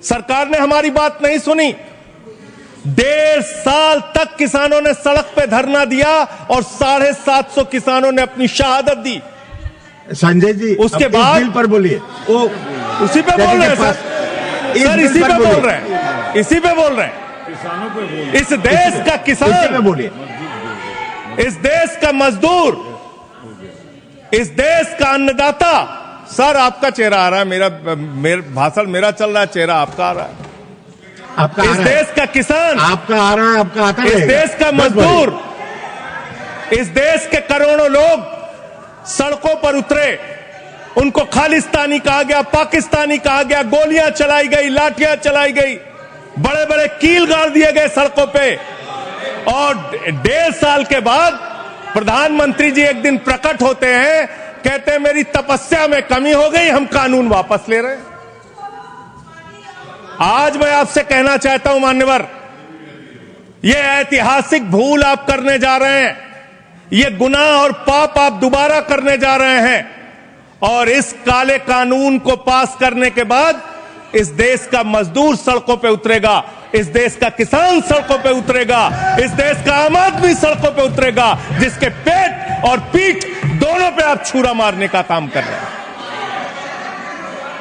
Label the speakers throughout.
Speaker 1: सरकार ने हमारी बात नहीं सुनी। 1.5 साल तक किसानों ने सड़क पे धरना दिया और 750 किसानों ने अपनी शहादत दी।
Speaker 2: संजय जी,
Speaker 1: उसके बाद
Speaker 2: बिल पर बोलिए।
Speaker 1: उसी पे बोल रहे हैं सर, इसी पे बोल रहे हैं, इसी पे बोल रहे हैं।
Speaker 3: किसानों पे बोलिए।
Speaker 1: इस देश का किसान,
Speaker 2: बोलिए,
Speaker 1: इस देश का मजदूर, इस देश का अन्नदाता। सर आपका चेहरा आ रहा है, मेरा भाषण मेरा चल रहा है, चेहरा आपका आ रहा है।
Speaker 2: आपका
Speaker 1: इस देश का किसान,
Speaker 2: आपका आ रहा है, आपका आता है।
Speaker 1: इस देश का मजदूर, इस देश के करोड़ों लोग सड़कों पर उतरे, उनको खालिस्तानी कहा गया, पाकिस्तानी कहा गया, गोलियां चलाई गई, लाठियां चलाई गई, बड़े बड़े कील गाड़ दिए गए सड़कों पे। और 1.5 साल के बाद प्रधानमंत्री जी एक दिन प्रकट होते हैं, कहते हैं मेरी तपस्या में कमी हो गई, हम कानून वापस ले रहे हैं। आज मैं आपसे कहना चाहता हूं मान्यवर, यह ऐतिहासिक भूल आप करने जा रहे हैं, यह गुनाह और पाप आप दोबारा करने जा रहे हैं। और इस काले कानून को पास करने के बाद इस देश का मजदूर सड़कों पे उतरेगा, इस देश का किसान सड़कों पे उतरेगा, इस देश का आम आदमी सड़कों पे उतरेगा, जिसके पेट और पीठ दोनों पे आप छुरा मारने का काम कर रहे हैं।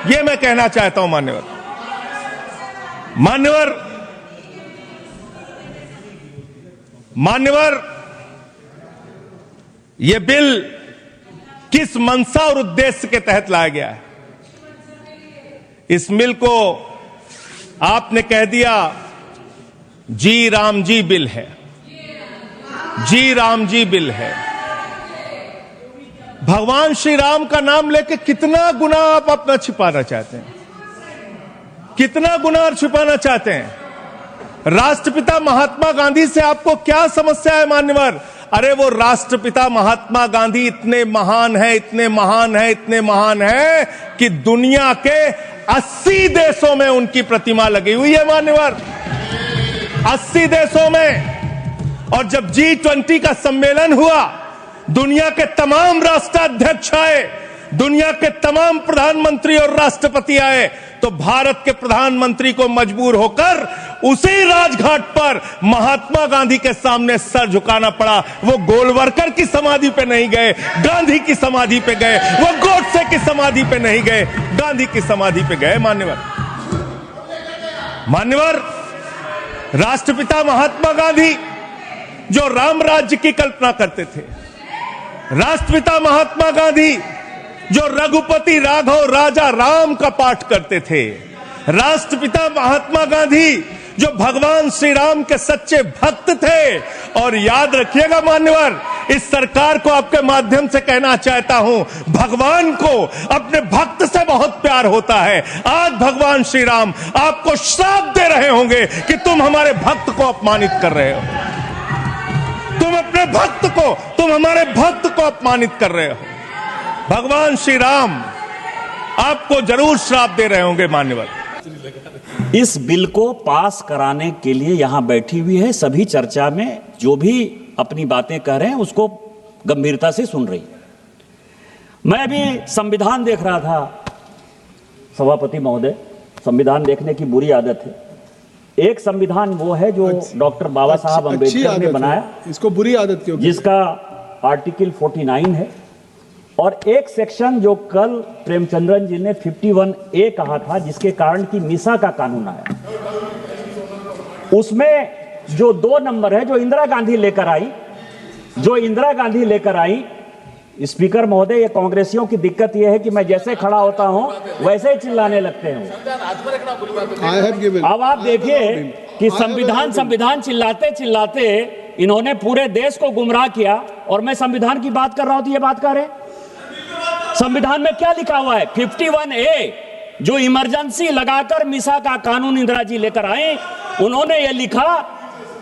Speaker 1: यह मैं कहना चाहता हूं मान्यवर। मान्यवर, यह बिल किस मंशा और उद्देश्य के तहत लाया गया है? इस बिल को आपने कह दिया जी राम जी बिल है, जी राम जी बिल है। भगवान श्री राम का नाम लेके कितना गुनाह आप अपना छिपाना चाहते हैं, कितना गुनाह छिपाना चाहते हैं? राष्ट्रपिता महात्मा गांधी से आपको क्या समस्या है मान्यवर? अरे वो राष्ट्रपिता महात्मा गांधी इतने महान है, इतने महान है, इतने महान है कि दुनिया के 80 देशों में उनकी प्रतिमा लगी हुई है मान्यवर, 80 देशों में। और जब G20 का सम्मेलन हुआ, दुनिया के तमाम राष्ट्राध्यक्ष आए, दुनिया के तमाम प्रधानमंत्री और राष्ट्रपति आए, तो भारत के प्रधानमंत्री को मजबूर होकर उसी राजघाट पर महात्मा गांधी के सामने सर झुकाना पड़ा। वो गोलवरकर की समाधि पे नहीं गए, गांधी की समाधि पे गए। वो गोडसे की समाधि पे नहीं गए, गांधी की समाधि पे गए। मान्यवर, राष्ट्रपिता महात्मा गांधी जो राम राज्य की कल्पना करते थे, राष्ट्रपिता महात्मा गांधी जो रघुपति राघव राजा राम का पाठ करते थे, राष्ट्रपिता महात्मा गांधी जो भगवान श्री राम के सच्चे भक्त थे। और याद रखिएगा मान्यवर, इस सरकार को आपके माध्यम से कहना चाहता हूं, भगवान को अपने भक्त से बहुत प्यार होता है। आज भगवान श्री राम आपको श्राप दे रहे होंगे कि तुम हमारे भक्त को अपमानित कर रहे हो, तुम अपने भक्त को, तुम हमारे भक्त को अपमानित कर रहे हो। भगवान श्री राम आपको जरूर श्राप दे रहे होंगे मान्यवर।
Speaker 4: इस बिल को पास कराने के लिए यहां बैठी हुई है, सभी चर्चा में जो भी अपनी बातें कह रहे हैं उसको गंभीरता से सुन रही है। मैं अभी संविधान देख रहा था, सभापति महोदय, संविधान देखने की बुरी आदत है। एक संविधान वो है जो डॉक्टर बाबा साहब अम्बेडकर ने बनाया,
Speaker 5: इसको बुरी आदत क्यों?
Speaker 4: जिसका आर्टिकल 49 है, और एक सेक्शन जो कल प्रेमचंद्रन जी ने 51A कहा था, जिसके कारण कि मीसा का कानून आया, उसमें जो 2 नंबर है जो इंदिरा गांधी लेकर आई, स्पीकर महोदय, ये कांग्रेसियों की दिक्कत यह है कि मैं जैसे खड़ा होता हूं वैसे ही चिल्लाने लगते हैं। अब आप देखिए कि संविधान चिल्लाते चिल्लाते इन्होंने पूरे देश को गुमराह किया, और मैं संविधान की बात कर रहा हूं तो ये बात कर रहे। संविधान में क्या लिखा हुआ है? 51A जो इमरजेंसी लगाकर मीसा का कानून इंदिरा जी लेकर आए, उन्होंने ये लिखा,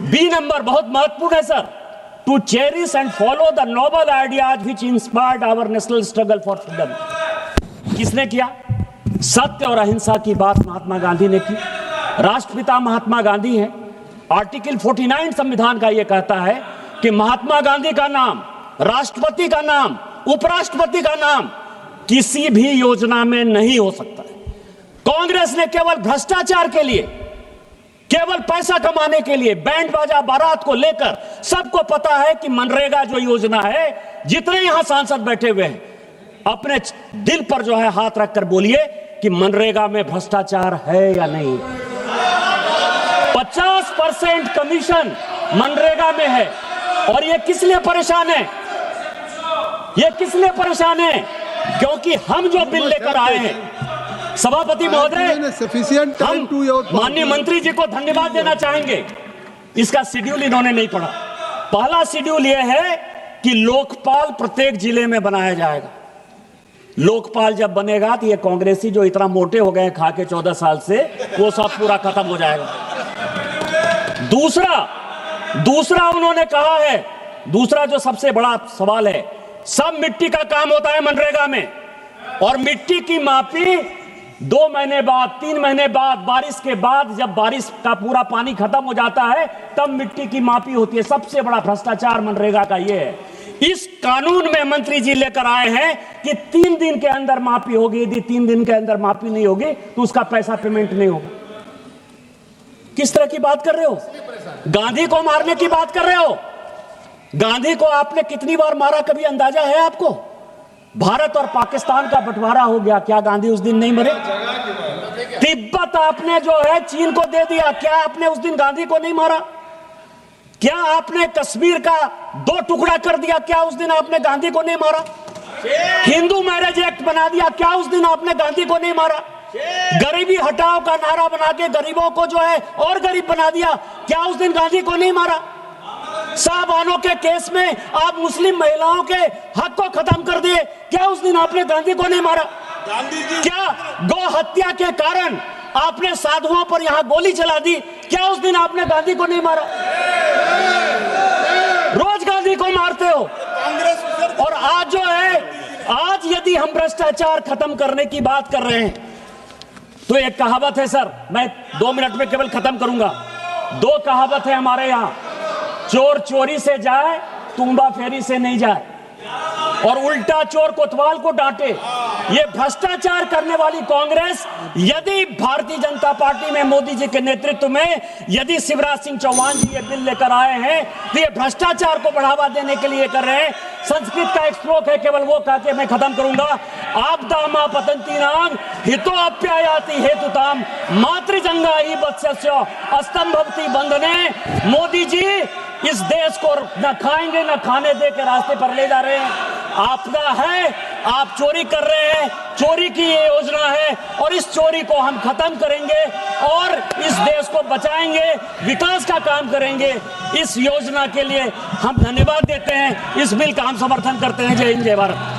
Speaker 4: बी नंबर बहुत महत्वपूर्ण है sir, to cherish and follow the noble ideas which inspired our national struggle for freedom. किसने किया? सत्य और अहिंसा की बात महात्मा गांधी ने की। राष्ट्रपिता महात्मा गांधी हैं। आर्टिकल 49 संविधान का यह कहता है कि महात्मा गांधी का नाम, राष्ट्रपति का नाम, उपराष्ट्रपति का नाम किसी भी योजना में नहीं हो सकता है। कौन कांग्रेस ने केवल भ्रष्टाचार के लिए, केवल पैसा कमाने के लिए, बैंड बाजा बारात को लेकर, सबको पता है कि मनरेगा जो योजना है, जितने यहां सांसद बैठे हुए हैं, अपने दिल पर जो है हाथ रखकर बोलिए कि मनरेगा में भ्रष्टाचार है या नहीं। 50% कमीशन मनरेगा में है। और ये किस लिए परेशान है? ये किस लिए परेशान है? क्योंकि हम जो बिल लेकर आए हैं, सभापति महोदय, हम माननीय मंत्री जी को धन्यवाद देना चाहेंगे। इसका शेड्यूल इन्होंने नहीं पढ़ा। पहला शेड्यूल यह है कि लोकपाल प्रत्येक जिले में बनाया जाएगा। लोकपाल जब बनेगा तो ये कांग्रेसी जो इतना मोटे हो गए खा के 14 साल से, वो सब पूरा खत्म हो जाएगा। दूसरा उन्होंने कहा है, दूसरा जो सबसे बड़ा सवाल है, सब मिट्टी का काम होता है मनरेगा में, और मिट्टी की मापी 2 महीने बाद, 3 महीने बाद, बारिश के बाद, जब बारिश का पूरा पानी खत्म हो जाता है तब मिट्टी की मापी होती है। सबसे बड़ा भ्रष्टाचार मनरेगा का ये है। इस कानून में मंत्री जी लेकर आए हैं कि 3 दिन के अंदर मापी होगी, यदि 3 दिन के अंदर मापी नहीं होगी तो उसका पैसा पेमेंट नहीं होगा। किस तरह की बात कर रहे हो? गांधी को मारने की बात कर रहे हो? गांधी को आपने कितनी बार मारा, कभी अंदाजा है आपको? भारत और पाकिस्तान का बंटवारा हो गया, क्या गांधी उस दिन नहीं मरे? तिब्बत आपने जो है चीन को दे दिया, क्या आपने उस दिन गांधी को नहीं मारा? क्या आपने कश्मीर का 2 टुकड़ा कर दिया, क्या उस दिन आपने गांधी को नहीं मारा? हिंदू मैरिज एक्ट बना दिया, क्या उस दिन आपने गांधी को नहीं मारा? गरीबी हटाओ का नारा बना के गरीबों को जो है और गरीब बना दिया, क्या उस दिन गांधी को नहीं मारा? साहबानों के केस में आप मुस्लिम महिलाओं के हक को खत्म कर दिए, क्या उस दिन आपने गांधी को नहीं मारा? क्या गौ हत्या के कारण आपने साधुओं पर यहां गोली चला दी, क्या उस दिन आपने गांधी को नहीं मारा? रोज गांधी को मारते हो। और आज जो है, आज यदि हम भ्रष्टाचार खत्म करने की बात कर रहे हैं तो एक कहावत है सर, मैं 2 मिनट में केवल खत्म करूंगा। 2 कहावत है हमारे यहां, चोर चोरी से जाए, तुम्बा फेरी से नहीं जाए, और उल्टा चोर कोतवाल को डांटे। ये भ्रष्टाचार करने वाली कांग्रेस, यदि भारतीय जनता पार्टी में मोदी जी के नेतृत्व में यदि शिवराज सिंह चौहान जी ये बिल लेकर आए हैं तो ये भ्रष्टाचार को बढ़ावा देने के लिए कर रहे हैं। संस्कृत का एक श्लोक है, केवल वो कह के मैं खत्म करूंगा। आपदा पतंती नाम हितो अप्यायाति हेतुताम मातृजंगा ही वत्स्य अस्तंभवती बंधने। मोदी जी इस देश को न खाएंगे न खाने दे के रास्ते पर ले जा रहे हैं। आपदा है, आप चोरी कर रहे हैं, चोरी की ये योजना है, और इस चोरी को हम खत्म करेंगे और इस देश को बचाएंगे, विकास का काम करेंगे। इस योजना के लिए हम धन्यवाद देते हैं, इस बिल का हम समर्थन करते हैं। जय हिंद, जय भारत।